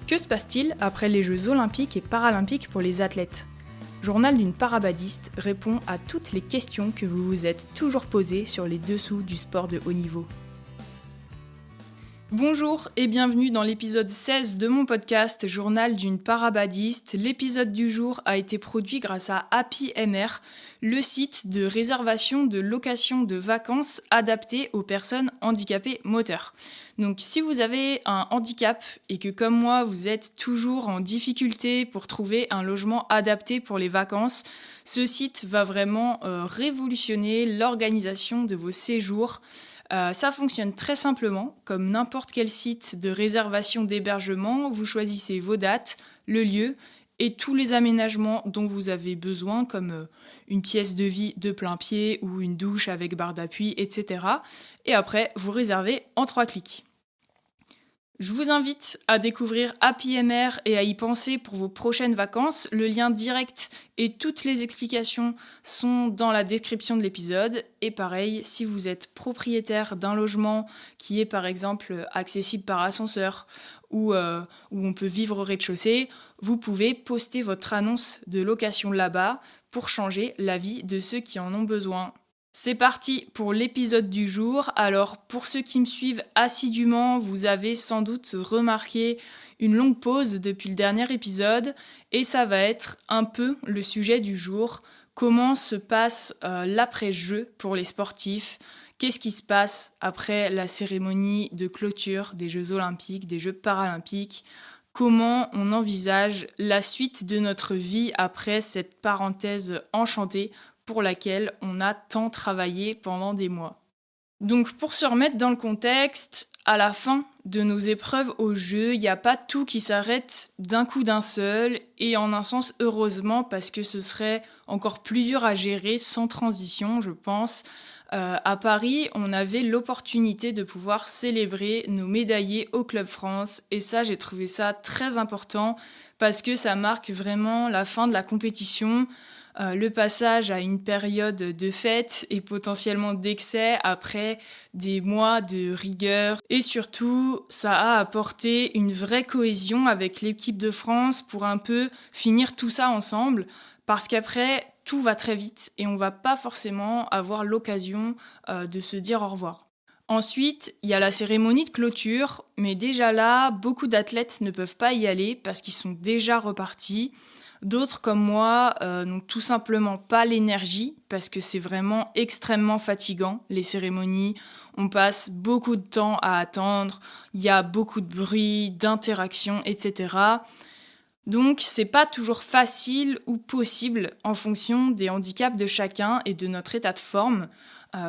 Que se passe-t-il après les Jeux olympiques et paralympiques pour les athlètes ? Journal d'une parabadiste répond à toutes les questions que vous vous êtes toujours posées sur les dessous du sport de haut niveau. Bonjour et bienvenue dans l'épisode 16 de mon podcast Journal d'une parabadiste. L'épisode du jour a été produit grâce à Happy MR, le site de réservation de location de vacances adapté aux personnes handicapées moteurs. Donc si vous avez un handicap et que comme moi vous êtes toujours en difficulté pour trouver un logement adapté pour les vacances, ce site va vraiment révolutionner l'organisation de vos séjours. Ça fonctionne très simplement, comme n'importe quel site de réservation d'hébergement. Vous choisissez vos dates, le lieu et tous les aménagements dont vous avez besoin, comme une pièce de vie de plein pied ou une douche avec barre d'appui, etc. Et après, vous réservez en 3 clics. Je vous invite à découvrir Happy MR et à y penser pour vos prochaines vacances. Le lien direct et toutes les explications sont dans la description de l'épisode. Et pareil, si vous êtes propriétaire d'un logement qui est par exemple accessible par ascenseur ou où on peut vivre au rez-de-chaussée, vous pouvez poster votre annonce de location là-bas pour changer la vie de ceux qui en ont besoin. C'est parti pour l'épisode du jour. Alors, pour ceux qui me suivent assidûment, vous avez sans doute remarqué une longue pause depuis le dernier épisode et ça va être un peu le sujet du jour. Comment se passe l'après-jeu pour les sportifs ? Qu'est-ce qui se passe après la cérémonie de clôture des Jeux olympiques, des Jeux paralympiques ? Comment on envisage la suite de notre vie après cette parenthèse enchantée pour laquelle on a tant travaillé pendant des mois. Donc pour se remettre dans le contexte, à la fin de nos épreuves au jeu, il n'y a pas tout qui s'arrête d'un coup d'un seul, et en un sens heureusement parce que ce serait encore plus dur à gérer sans transition, je pense. À Paris, on avait l'opportunité de pouvoir célébrer nos médaillés au Club France, et ça, j'ai trouvé ça très important parce que ça marque vraiment la fin de la compétition. Le passage à une période de fête et potentiellement d'excès après des mois de rigueur. Et surtout, ça a apporté une vraie cohésion avec l'équipe de France pour un peu finir tout ça ensemble. Parce qu'après, tout va très vite et on va pas forcément avoir l'occasion de se dire au revoir. Ensuite, il y a la cérémonie de clôture, mais déjà là, beaucoup d'athlètes ne peuvent pas y aller parce qu'ils sont déjà repartis. D'autres comme moi n'ont tout simplement pas l'énergie parce que c'est vraiment extrêmement fatigant, les cérémonies. On passe beaucoup de temps à attendre, il y a beaucoup de bruit, d'interactions, etc. Donc c'est pas toujours facile ou possible en fonction des handicaps de chacun et de notre état de forme.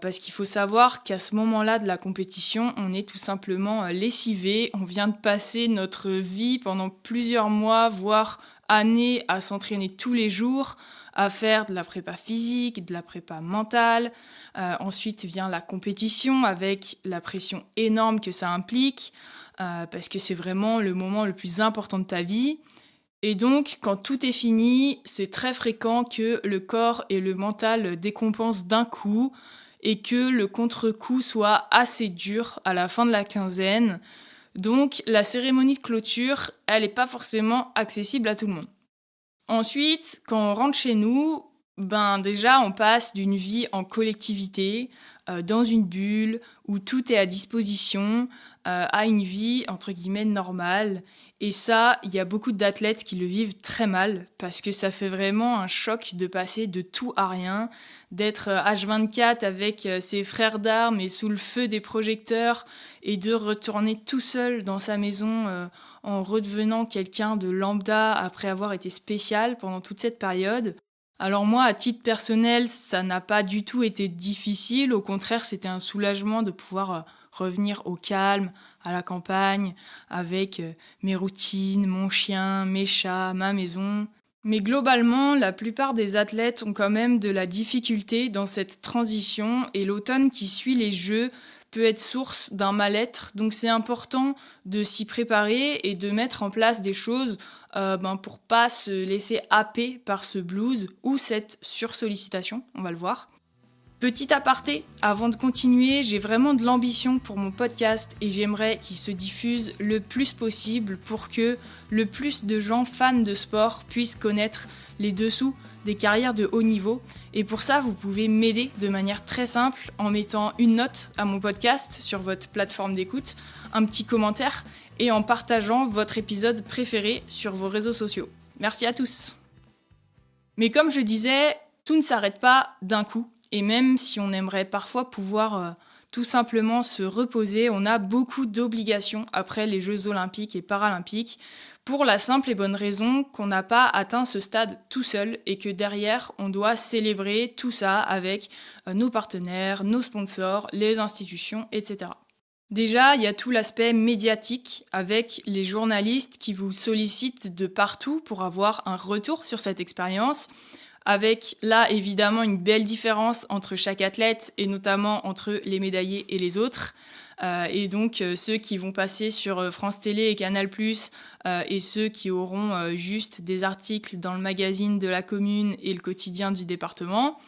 Parce qu'il faut savoir qu'à ce moment-là de la compétition, on est tout simplement lessivé. On vient de passer notre vie pendant plusieurs mois, voire années, à s'entraîner tous les jours, à faire de la prépa physique, de la prépa mentale. Ensuite vient la compétition avec la pression énorme que ça implique, parce que c'est vraiment le moment le plus important de ta vie. Et donc, quand tout est fini, c'est très fréquent que le corps et le mental décompensent d'un coup et que le contre-coup soit assez dur à la fin de la quinzaine. Donc, la cérémonie de clôture, elle n'est pas forcément accessible à tout le monde. Ensuite, quand on rentre chez nous, déjà, on passe d'une vie en collectivité, dans une bulle, où tout est à disposition, à une vie, entre guillemets, normale. Et ça, il y a beaucoup d'athlètes qui le vivent très mal, parce que ça fait vraiment un choc de passer de tout à rien, d'être H24 avec ses frères d'armes et sous le feu des projecteurs, et de retourner tout seul dans sa maison en redevenant quelqu'un de lambda après avoir été spécial pendant toute cette période. Alors moi, à titre personnel, ça n'a pas du tout été difficile. Au contraire, c'était un soulagement de pouvoir revenir au calme, à la campagne, avec mes routines, mon chien, mes chats, ma maison. Mais globalement, la plupart des athlètes ont quand même de la difficulté dans cette transition et l'automne qui suit les Jeux peut être source d'un mal-être. Donc c'est important de s'y préparer et de mettre en place des choses pour pas se laisser happer par ce blues ou cette sursollicitation, on va le voir. Petit aparté, avant de continuer, j'ai vraiment de l'ambition pour mon podcast et j'aimerais qu'il se diffuse le plus possible pour que le plus de gens fans de sport puissent connaître les dessous des carrières de haut niveau. Et pour ça, vous pouvez m'aider de manière très simple en mettant une note à mon podcast sur votre plateforme d'écoute, un petit commentaire et en partageant votre épisode préféré sur vos réseaux sociaux. Merci à tous. Mais comme je disais, tout ne s'arrête pas d'un coup. Et même si on aimerait parfois pouvoir tout simplement se reposer, on a beaucoup d'obligations après les Jeux olympiques et paralympiques pour la simple et bonne raison qu'on n'a pas atteint ce stade tout seul et que derrière, on doit célébrer tout ça avec nos partenaires, nos sponsors, les institutions, etc. Déjà, il y a tout l'aspect médiatique avec les journalistes qui vous sollicitent de partout pour avoir un retour sur cette expérience. Avec là évidemment une belle différence entre chaque athlète et notamment entre les médaillés et les autres. Et donc ceux qui vont passer sur France Télé et Canal+, et ceux qui auront juste des articles dans le magazine de la commune et le quotidien du département.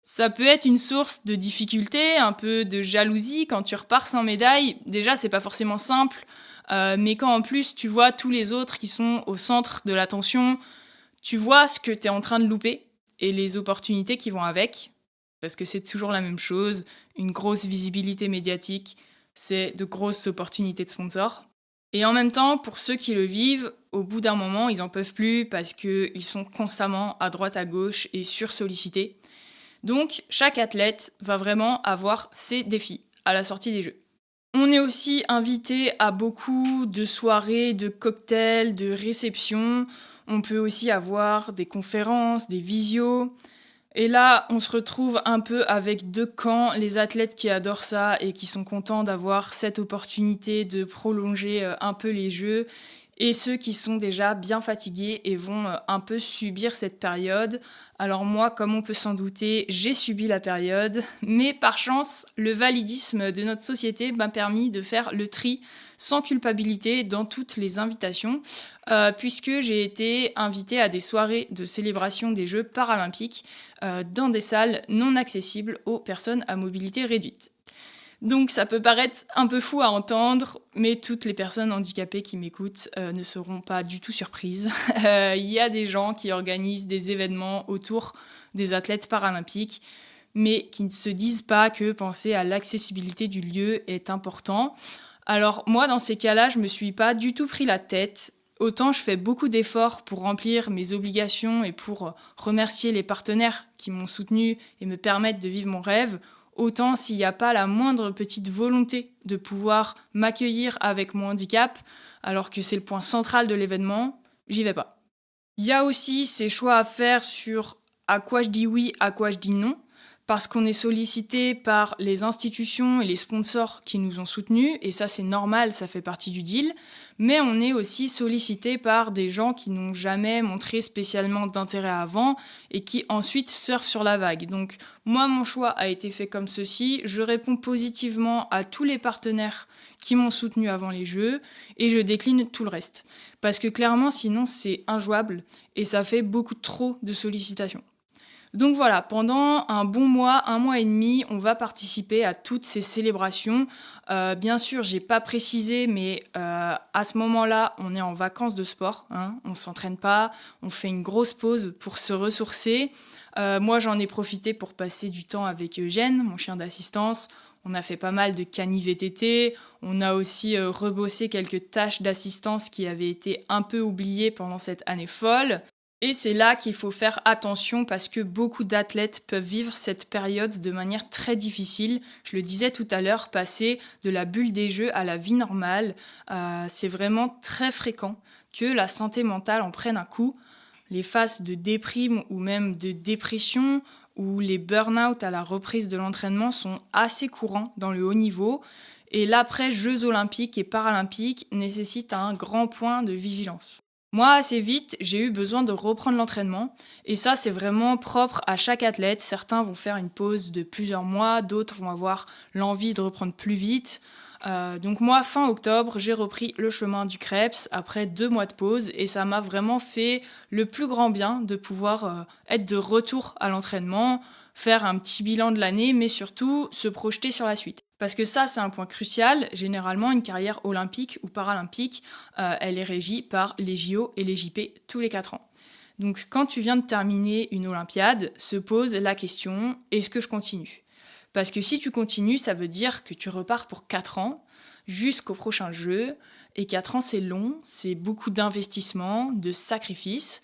Ça peut être une source de difficulté, un peu de jalousie quand tu repars sans médaille. Déjà, c'est pas forcément simple, mais quand en plus tu vois tous les autres qui sont au centre de l'attention, tu vois ce que tu es en train de louper et les opportunités qui vont avec, parce que c'est toujours la même chose, une grosse visibilité médiatique, c'est de grosses opportunités de sponsors. Et en même temps, pour ceux qui le vivent, au bout d'un moment, ils en peuvent plus parce qu'ils sont constamment à droite à gauche et sursollicités. Donc, chaque athlète va vraiment avoir ses défis à la sortie des Jeux. On est aussi invité à beaucoup de soirées, de cocktails, de réceptions. On peut aussi avoir des conférences, des visios. Et là, on se retrouve un peu avec deux camps, les athlètes qui adorent ça et qui sont contents d'avoir cette opportunité de prolonger un peu les Jeux, et ceux qui sont déjà bien fatigués et vont un peu subir cette période. Alors moi, comme on peut s'en douter, j'ai subi la période, mais par chance, le validisme de notre société m'a permis de faire le tri sans culpabilité dans toutes les invitations, puisque j'ai été invitée à des soirées de célébration des Jeux paralympiques dans des salles non accessibles aux personnes à mobilité réduite. Donc ça peut paraître un peu fou à entendre, mais toutes les personnes handicapées qui m'écoutent ne seront pas du tout surprises. Il y a des gens qui organisent des événements autour des athlètes paralympiques, mais qui ne se disent pas que penser à l'accessibilité du lieu est important. Alors moi, dans ces cas-là, je me suis pas du tout pris la tête. Autant je fais beaucoup d'efforts pour remplir mes obligations et pour remercier les partenaires qui m'ont soutenu et me permettent de vivre mon rêve, autant s'il n'y a pas la moindre petite volonté de pouvoir m'accueillir avec mon handicap, alors que c'est le point central de l'événement, j'y vais pas. Il y a aussi ces choix à faire sur à quoi je dis oui, à quoi je dis non, parce qu'on est sollicité par les institutions et les sponsors qui nous ont soutenus, et ça c'est normal, ça fait partie du deal, mais on est aussi sollicité par des gens qui n'ont jamais montré spécialement d'intérêt avant et qui ensuite surfent sur la vague. Donc moi mon choix a été fait comme ceci, je réponds positivement à tous les partenaires qui m'ont soutenu avant les Jeux et je décline tout le reste. Parce que clairement sinon c'est injouable et ça fait beaucoup trop de sollicitations. Donc voilà, pendant un bon mois, 1 mois et demi, on va participer à toutes ces célébrations. Bien sûr, j'ai pas précisé, mais à ce moment-là, on est en vacances de sport. On s'entraîne pas, on fait une grosse pause pour se ressourcer. Moi, j'en ai profité pour passer du temps avec Eugène, mon chien d'assistance. On a fait pas mal de cani VTT. On a aussi rebossé quelques tâches d'assistance qui avaient été un peu oubliées pendant cette année folle. Et c'est là qu'il faut faire attention parce que beaucoup d'athlètes peuvent vivre cette période de manière très difficile. Je le disais tout à l'heure, passer de la bulle des Jeux à la vie normale, c'est vraiment très fréquent que la santé mentale en prenne un coup. Les phases de déprime ou même de dépression ou les burn-out à la reprise de l'entraînement sont assez courants dans le haut niveau. Et l'après-Jeux olympiques et paralympiques nécessite un grand point de vigilance. Moi, assez vite, j'ai eu besoin de reprendre l'entraînement. Et ça, c'est vraiment propre à chaque athlète. Certains vont faire une pause de plusieurs mois, d'autres vont avoir l'envie de reprendre plus vite. Donc moi, fin octobre, j'ai repris le chemin du Krebs après 2 mois de pause. Et ça m'a vraiment fait le plus grand bien de pouvoir être de retour à l'entraînement, faire un petit bilan de l'année, mais surtout se projeter sur la suite. Parce que ça, c'est un point crucial. Généralement, une carrière olympique ou paralympique, elle est régie par les JO et les JP tous les 4 ans. Donc quand tu viens de terminer une Olympiade, se pose la question, est-ce que je continue ? Parce que si tu continues, ça veut dire que tu repars pour 4 ans, jusqu'au prochain jeu. Et 4 ans, c'est long, c'est beaucoup d'investissement, de sacrifices.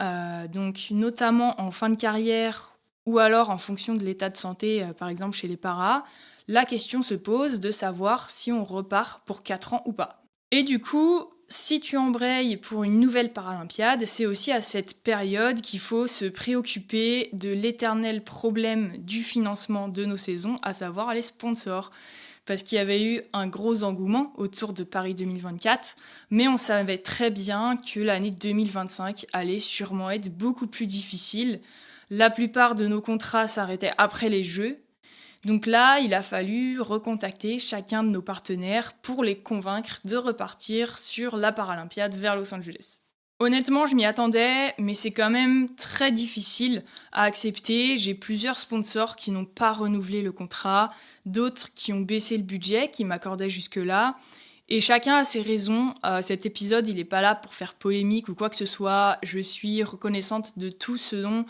Donc notamment en fin de carrière ou alors en fonction de l'état de santé, par exemple chez les paras, la question se pose de savoir si on repart pour 4 ans ou pas. Et du coup, si tu embrayes pour une nouvelle Paralympiade, c'est aussi à cette période qu'il faut se préoccuper de l'éternel problème du financement de nos saisons, à savoir les sponsors. Parce qu'il y avait eu un gros engouement autour de Paris 2024, mais on savait très bien que l'année 2025 allait sûrement être beaucoup plus difficile. La plupart de nos contrats s'arrêtaient après les Jeux. Donc là, il a fallu recontacter chacun de nos partenaires pour les convaincre de repartir sur la Paralympiade vers Los Angeles. Honnêtement, je m'y attendais, mais c'est quand même très difficile à accepter. J'ai plusieurs sponsors qui n'ont pas renouvelé le contrat, d'autres qui ont baissé le budget, qui m'accordaient jusque-là. Et chacun a ses raisons. Cet épisode, il n'est pas là pour faire polémique ou quoi que ce soit. Je suis reconnaissante de tout ce dont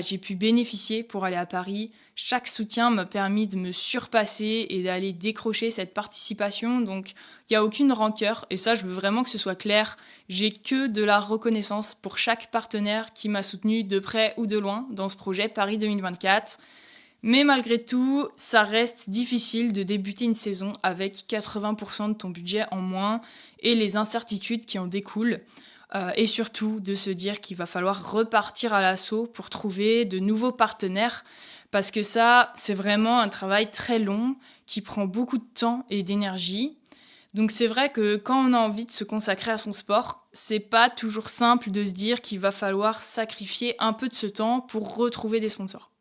j'ai pu bénéficier pour aller à Paris. Chaque soutien m'a permis de me surpasser et d'aller décrocher cette participation. Donc, il n'y a aucune rancœur. Et ça, je veux vraiment que ce soit clair. J'ai que de la reconnaissance pour chaque partenaire qui m'a soutenue de près ou de loin dans ce projet Paris 2024. Mais malgré tout, ça reste difficile de débuter une saison avec 80% de ton budget en moins et les incertitudes qui en découlent. Et surtout de se dire qu'il va falloir repartir à l'assaut pour trouver de nouveaux partenaires. Parce que ça, c'est vraiment un travail très long qui prend beaucoup de temps et d'énergie. Donc c'est vrai que quand on a envie de se consacrer à son sport, c'est pas toujours simple de se dire qu'il va falloir sacrifier un peu de ce temps pour retrouver des sponsors.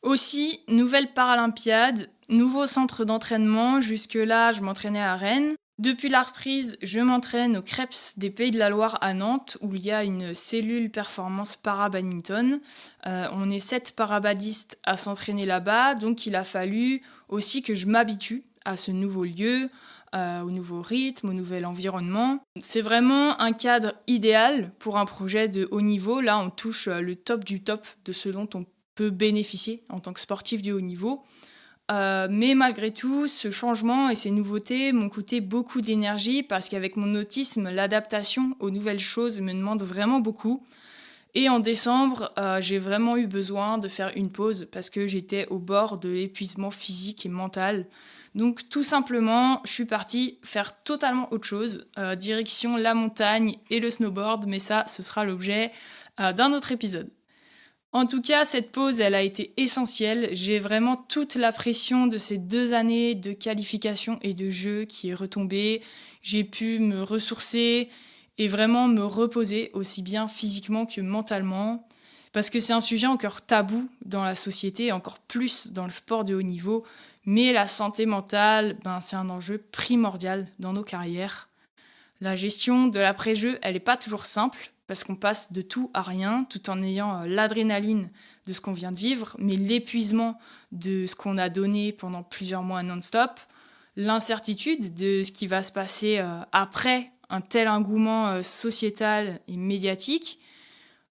Aussi, nouvelle Paralympiade, nouveau centre d'entraînement. Jusque-là, je m'entraînais à Rennes. Depuis la reprise, je m'entraîne au Creps des Pays de la Loire à Nantes, où il y a une cellule performance para-badminton. On est 7 parabadistes à s'entraîner là-bas, donc il a fallu aussi que je m'habitue à ce nouveau lieu, au nouveau rythme, au nouvel environnement. C'est vraiment un cadre idéal pour un projet de haut niveau. Là, on touche le top du top de ce dont on peut bénéficier en tant que sportif du haut niveau. Mais malgré tout, ce changement et ces nouveautés m'ont coûté beaucoup d'énergie parce qu'avec mon autisme, l'adaptation aux nouvelles choses me demande vraiment beaucoup. Et en décembre, j'ai vraiment eu besoin de faire une pause parce que j'étais au bord de l'épuisement physique et mental. Donc tout simplement, je suis partie faire totalement autre chose, direction la montagne et le snowboard, mais ça, ce sera l'objet d'un autre épisode. En tout cas, cette pause, elle a été essentielle. J'ai vraiment toute la pression de ces 2 années de qualification et de jeu qui est retombée. J'ai pu me ressourcer et vraiment me reposer aussi bien physiquement que mentalement. Parce que c'est un sujet encore tabou dans la société, encore plus dans le sport de haut niveau. Mais la santé mentale, c'est un enjeu primordial dans nos carrières. La gestion de l'après-jeu, elle n'est pas toujours simple. Parce qu'on passe de tout à rien, tout en ayant l'adrénaline de ce qu'on vient de vivre, mais l'épuisement de ce qu'on a donné pendant plusieurs mois non-stop, l'incertitude de ce qui va se passer après un tel engouement sociétal et médiatique,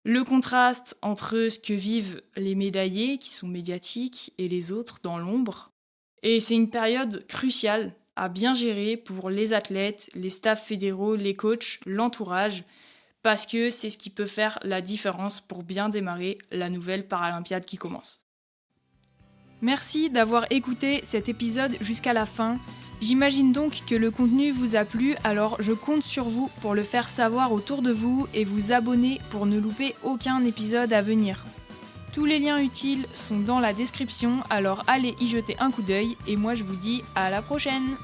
le contraste entre ce que vivent les médaillés, qui sont médiatiques, et les autres dans l'ombre. Et c'est une période cruciale à bien gérer pour les athlètes, les staffs fédéraux, les coachs, l'entourage, parce que c'est ce qui peut faire la différence pour bien démarrer la nouvelle Paralympiade qui commence. Merci d'avoir écouté cet épisode jusqu'à la fin. J'imagine donc que le contenu vous a plu, alors je compte sur vous pour le faire savoir autour de vous et vous abonner pour ne louper aucun épisode à venir. Tous les liens utiles sont dans la description, alors allez y jeter un coup d'œil et moi je vous dis à la prochaine!